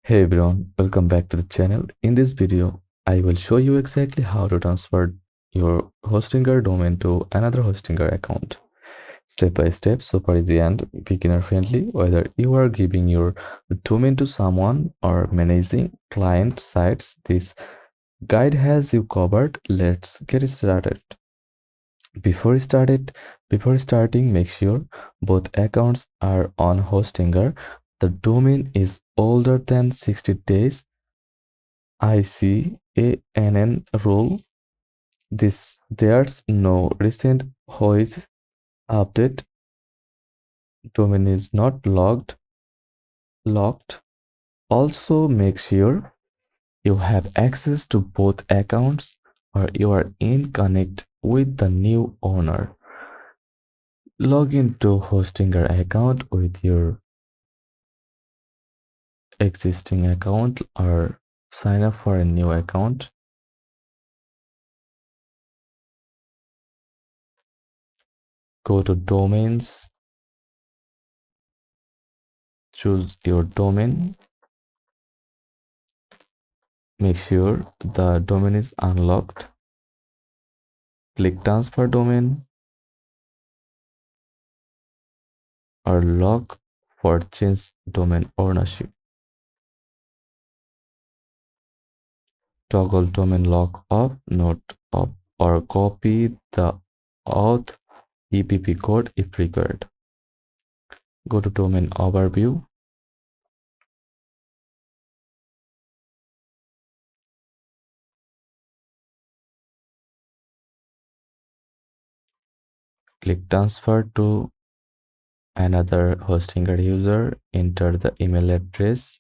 Hey everyone, welcome back to the channel. In this video, I will show you exactly how to transfer your Hostinger domain to another Hostinger account. Step by step, super easy and beginner friendly. Whether you are giving your domain to someone or managing client sites, this guide has you covered. Let's get started. Before started, Before starting, make sure both accounts are on Hostinger. The domain is older than 60 days. ICANN rule. There's no recent HOIS update. Domain is not locked. Also, make sure you have access to both accounts or you are in connect with the new owner. Log into Hostinger account with your existing account or sign up for a new account. Go to domains, choose your domain. Make sure the domain is unlocked. Click transfer domain or lock for change domain ownership. Toggle domain lock off, not off, or copy the auth EPP code if required. Go to domain overview. Click transfer to another Hostinger user. Enter the email address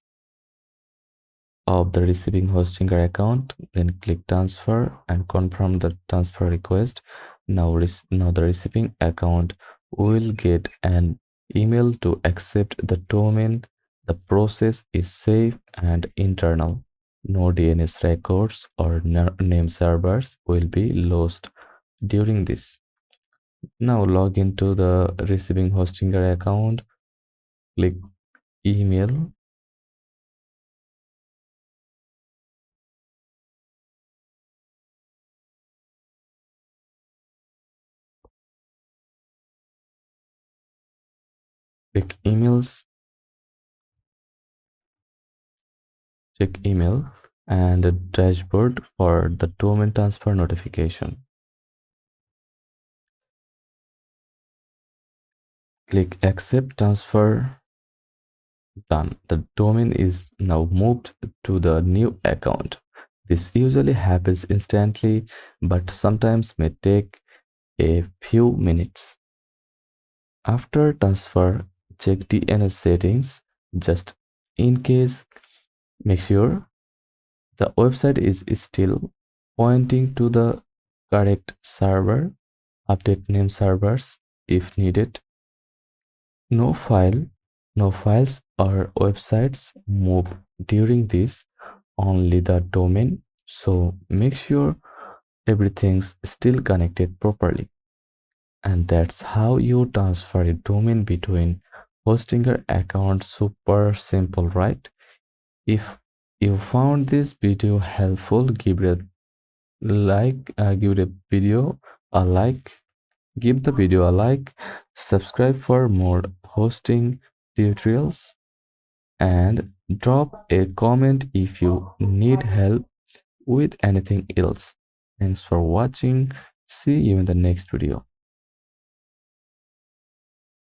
of the receiving Hostinger account, then click transfer and confirm the transfer request. Now the receiving account will get an email to accept the domain. The process is safe and internal. No DNS records or name servers will be lost during this. Now log into the receiving Hostinger account. Click email. Click emails. Check email and a dashboard for the domain transfer notification. Click accept transfer. Done. The domain is now moved to the new account. This usually happens instantly, but sometimes may take a few minutes. After transfer, check DNS settings just in case. Make sure the website is still pointing to the correct server. Update name servers if needed. No files or websites move during this, only the domain. So make sure everything's still connected properly. And that's how you transfer a domain between Hostinger accounts. Super simple, right? If you found this video helpful, give it a like, give the video a like, subscribe for more hosting tutorials, and drop a comment if you need help with anything else. Thanks for watching. See you in the next video.